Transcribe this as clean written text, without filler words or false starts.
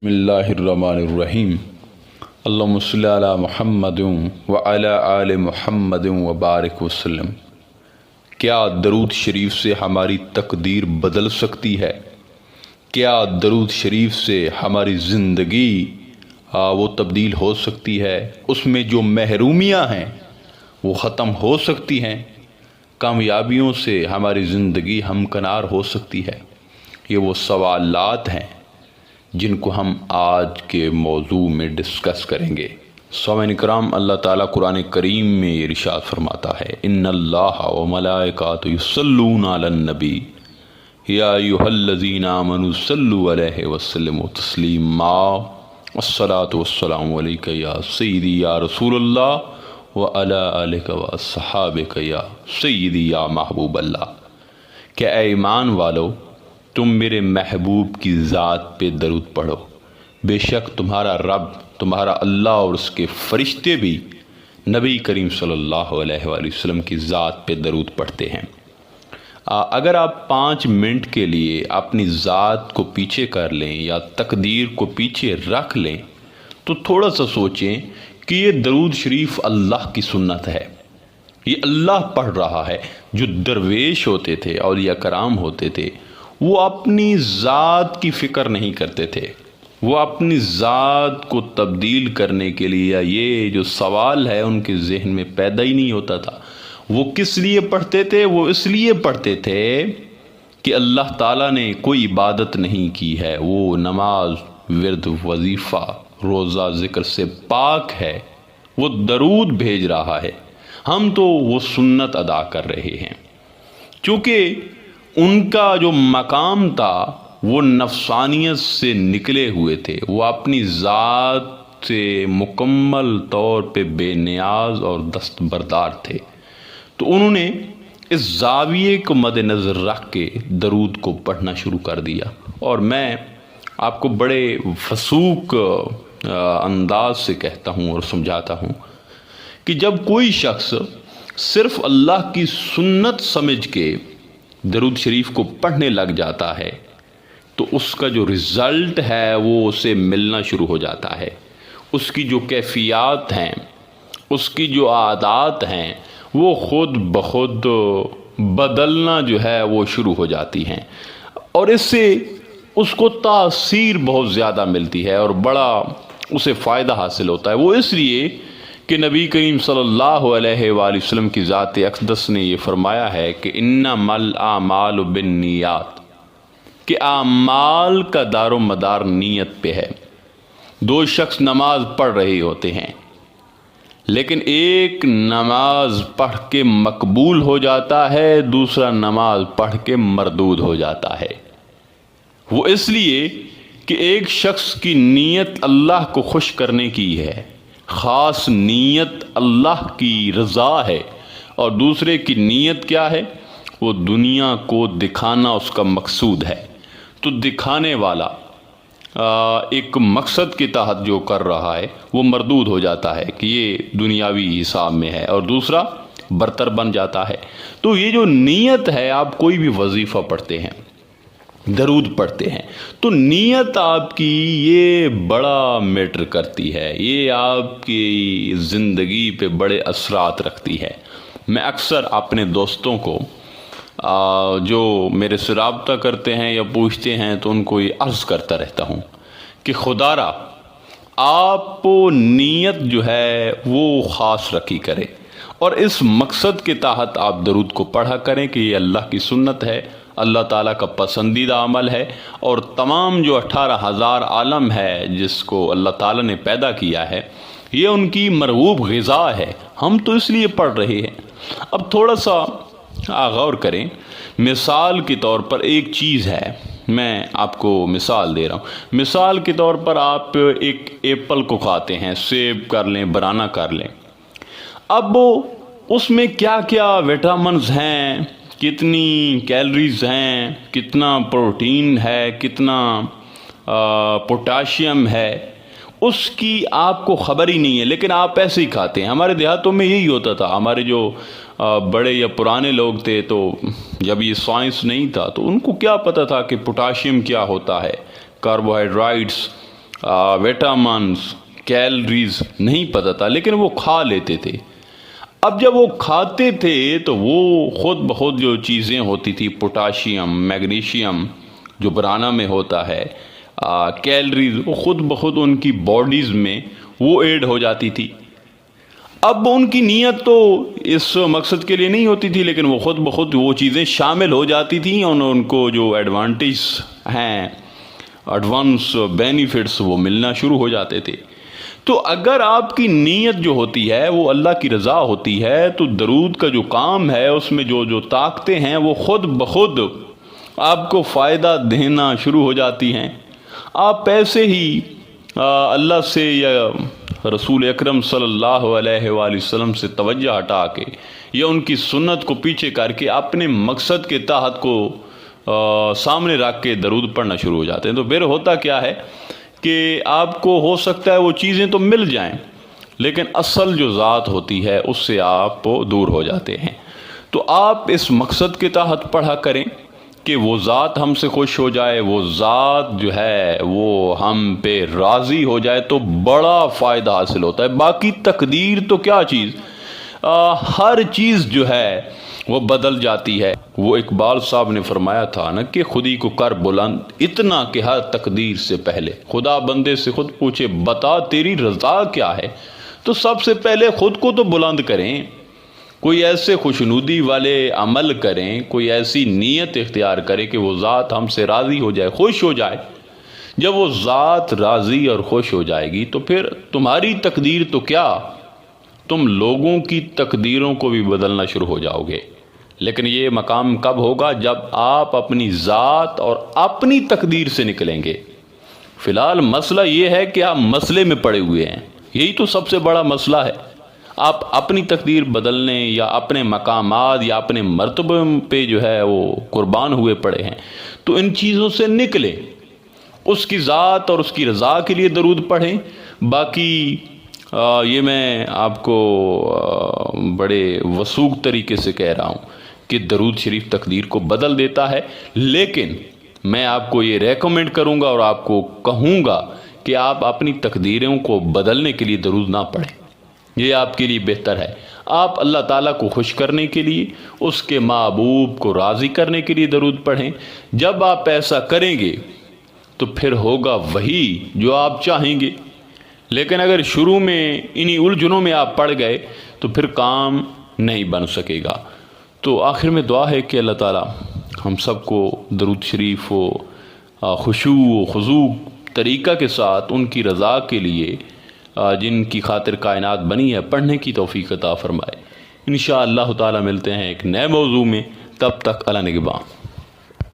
بسم اللہ الرحمن الرحیم اللہم صلی علی محمد وعلی آل محمد وبارک وسلم۔ کیا درود شریف سے ہماری تقدیر بدل سکتی ہے؟ کیا درود شریف سے ہماری زندگی وہ تبدیل ہو سکتی ہے؟ اس میں جو محرومیاں ہیں وہ ختم ہو سکتی ہیں؟ کامیابیوں سے ہماری زندگی ہمکنار ہو سکتی ہے؟ یہ وہ سوالات ہیں جن کو ہم آج کے موضوع میں ڈسکس کریں گے۔ سامعین کرام، اللہ تعالیٰ قرآن کریم میں یہ ارشاد فرماتا ہے، ان اللہ وملائکاتہ یصلون علی النبی یا ایھا الذین آمنوا صلوا علیہ وسلموا تسلیما الصلاۃ والسلام علیک یا سیدی یا رسول اللہ وعلی آلک واصحابک یا سیدی یا محبوب اللہ۔ کہ اے ایمان والو، تم میرے محبوب کی ذات پہ درود پڑھو، بے شک تمہارا رب، تمہارا اللہ اور اس کے فرشتے بھی نبی کریم صلی اللہ علیہ وآلہ وسلم کی ذات پہ درود پڑھتے ہیں۔ اگر آپ 5 منٹ کے لیے اپنی ذات کو پیچھے کر لیں یا تقدیر کو پیچھے رکھ لیں تو تھوڑا سا سوچیں کہ یہ درود شریف اللہ کی سنت ہے، یہ اللہ پڑھ رہا ہے۔ جو درویش ہوتے تھے، اولیاء کرام ہوتے تھے، وہ اپنی ذات کی فکر نہیں کرتے تھے، وہ اپنی ذات کو تبدیل کرنے کے لیے یہ جو سوال ہے ان کے ذہن میں پیدا ہی نہیں ہوتا تھا۔ وہ کس لیے پڑھتے تھے؟ وہ اس لیے پڑھتے تھے کہ اللہ تعالیٰ نے کوئی عبادت نہیں کی ہے، وہ نماز، ورد، وظیفہ، روزہ، ذکر سے پاک ہے، وہ درود بھیج رہا ہے، ہم تو وہ سنت ادا کر رہے ہیں۔ چونکہ ان کا جو مقام تھا وہ نفسانیت سے نکلے ہوئے تھے، وہ اپنی ذات سے مکمل طور پہ بے نیاز اور دستبردار تھے، تو انہوں نے اس زاویے کو مد نظر رکھ کے درود کو پڑھنا شروع کر دیا۔ اور میں آپ کو بڑے فسوق انداز سے کہتا ہوں اور سمجھاتا ہوں کہ جب کوئی شخص صرف اللہ کی سنت سمجھ کے درود شریف کو پڑھنے لگ جاتا ہے تو اس کا جو رزلٹ ہے وہ اسے ملنا شروع ہو جاتا ہے، اس کی جو کیفیات ہیں، اس کی جو عادات ہیں، وہ خود بخود بدلنا جو ہے وہ شروع ہو جاتی ہیں، اور اس سے اس کو تاثیر بہت زیادہ ملتی ہے اور بڑا اسے فائدہ حاصل ہوتا ہے۔ وہ اس لیے کہ نبی کریم صلی اللہ علیہ وآلہ وسلم کی ذات اقدس نے یہ فرمایا ہے کہ انما الاعمال بالنیات، کہ اعمال کا دار و مدار نیت پہ ہے۔ 2 شخص نماز پڑھ رہے ہوتے ہیں، لیکن ایک نماز پڑھ کے مقبول ہو جاتا ہے، دوسرا نماز پڑھ کے مردود ہو جاتا ہے۔ وہ اس لیے کہ ایک شخص کی نیت اللہ کو خوش کرنے کی ہے، خاص نیت اللہ کی رضا ہے، اور دوسرے کی نیت کیا ہے؟ وہ دنیا کو دکھانا اس کا مقصود ہے۔ تو دکھانے والا ایک مقصد کے تحت جو کر رہا ہے وہ مردود ہو جاتا ہے کہ یہ دنیاوی حساب میں ہے، اور دوسرا برتر بن جاتا ہے۔ تو یہ جو نیت ہے، آپ کوئی بھی وظیفہ پڑھتے ہیں، درود پڑھتے ہیں، تو نیت آپ کی یہ بڑا میٹر کرتی ہے، یہ آپ کی زندگی پہ بڑے اثرات رکھتی ہے۔ میں اکثر اپنے دوستوں کو جو میرے سے رابطہ کرتے ہیں یا پوچھتے ہیں تو ان کو یہ عرض کرتا رہتا ہوں کہ خدا را آپ نیت جو ہے وہ خاص رکھی کرے، اور اس مقصد کے تحت آپ درود کو پڑھا کریں کہ یہ اللہ کی سنت ہے، اللہ تعالیٰ کا پسندیدہ عمل ہے، اور تمام جو 18,000 عالم ہے جس کو اللہ تعالیٰ نے پیدا کیا ہے، یہ ان کی مرغوب غذا ہے، ہم تو اس لیے پڑھ رہے ہیں۔ اب تھوڑا سا غور کریں، مثال کے طور پر ایک چیز ہے، میں آپ کو مثال دے رہا ہوں۔ مثال کے طور پر آپ ایک ایپل کو کھاتے ہیں، سیب کر لیں، بنانا کر لیں، اب اس میں کیا کیا وٹامنز ہیں، کتنی کیلریز ہیں، کتنا پروٹین ہے، کتنا پوٹاشیم ہے، اس کی آپ کو خبر ہی نہیں ہے، لیکن آپ ایسے ہی کھاتے ہیں۔ ہمارے دیہاتوں میں یہی ہوتا تھا، ہمارے جو بڑے یا پرانے لوگ تھے، تو جب یہ سائنس نہیں تھا تو ان کو کیا پتہ تھا کہ پوٹاشیم کیا ہوتا ہے، کاربوہائیڈرائٹس وٹامنس کیلریز نہیں پتہ تھا، لیکن وہ کھا لیتے تھے۔ اب جب وہ کھاتے تھے تو وہ خود بخود جو چیزیں ہوتی تھی، پوٹاشیم، میگنیشیم جو برانا میں ہوتا ہے، کیلریز، وہ خود بخود ان کی باڈیز میں وہ ایڈ ہو جاتی تھی۔ اب ان کی نیت تو اس مقصد کے لیے نہیں ہوتی تھی، لیکن وہ خود بخود وہ چیزیں شامل ہو جاتی تھیں اور ان کو جو ایڈوانٹیج ہیں، ایڈوانس بینیفٹس، وہ ملنا شروع ہو جاتے تھے۔ تو اگر آپ کی نیت جو ہوتی ہے وہ اللہ کی رضا ہوتی ہے تو درود کا جو کام ہے اس میں جو طاقتیں ہیں وہ خود بخود آپ کو فائدہ دینا شروع ہو جاتی ہیں۔ آپ ایسے ہی اللہ سے یا رسول اکرم صلی اللہ علیہ وآلہ وسلم سے توجہ ہٹا کے یا ان کی سنت کو پیچھے کر کے اپنے مقصد کے تحت کو سامنے رکھ کے درود پڑھنا شروع ہو جاتے ہیں۔ تو پھر ہوتا کیا ہے کہ آپ کو ہو سکتا ہے وہ چیزیں تو مل جائیں، لیکن اصل جو ذات ہوتی ہے اس سے آپ دور ہو جاتے ہیں۔ تو آپ اس مقصد کے تحت پڑھا کریں کہ وہ ذات ہم سے خوش ہو جائے، وہ ذات جو ہے وہ ہم پہ راضی ہو جائے تو بڑا فائدہ حاصل ہوتا ہے۔ باقی تقدیر تو کیا چیز، ہر چیز جو ہے وہ بدل جاتی ہے۔ وہ اقبال صاحب نے فرمایا تھا نا کہ خودی کو کر بلند اتنا کہ ہر تقدیر سے پہلے، خدا بندے سے خود پوچھے بتا تیری رضا کیا ہے، تو سب سے پہلے خود کو تو بلند کریں، کوئی ایسے خوشنودی والے عمل کریں، کوئی ایسی نیت اختیار کریں کہ وہ ذات ہم سے راضی ہو جائے، خوش ہو جائے۔ جب وہ ذات راضی اور خوش ہو جائے گی تو پھر تمہاری تقدیر تو کیا، تم لوگوں کی تقدیروں کو بھی بدلنا شروع ہو جاؤ گے۔ لیکن یہ مقام کب ہوگا؟ جب آپ اپنی ذات اور اپنی تقدیر سے نکلیں گے۔ فی الحال مسئلہ یہ ہے کہ آپ مسئلے میں پڑے ہوئے ہیں، یہی تو سب سے بڑا مسئلہ ہے۔ آپ اپنی تقدیر بدلنے یا اپنے مقامات یا اپنے مرتبے پہ جو ہے وہ قربان ہوئے پڑے ہیں، تو ان چیزوں سے نکلیں، اس کی ذات اور اس کی رضا کے لیے درود پڑھیں۔ باقی یہ میں آپ کو بڑے وثوق طریقے سے کہہ رہا ہوں کہ درود شریف تقدیر کو بدل دیتا ہے، لیکن میں آپ کو یہ ریکمنڈ کروں گا اور آپ کو کہوں گا کہ آپ اپنی تقدیروں کو بدلنے کے لیے درود نہ پڑھیں، یہ آپ کے لیے بہتر ہے۔ آپ اللہ تعالیٰ کو خوش کرنے کے لیے، اس کے محبوب کو راضی کرنے کے لیے درود پڑھیں۔ جب آپ ایسا کریں گے تو پھر ہوگا وہی جو آپ چاہیں گے، لیکن اگر شروع میں انہی الجھنوں میں آپ پڑ گئے تو پھر کام نہیں بن سکے گا۔ تو آخر میں دعا ہے کہ اللہ تعالیٰ ہم سب کو درود شریف و خشوع و خضوع طریقہ کے ساتھ ان کی رضا کے لیے جن کی خاطر کائنات بنی ہے پڑھنے کی توفیق عطا فرمائے۔ انشاءاللہ تعالیٰ ملتے ہیں ایک نئے موضوع میں، تب تک اللہ نگہباں۔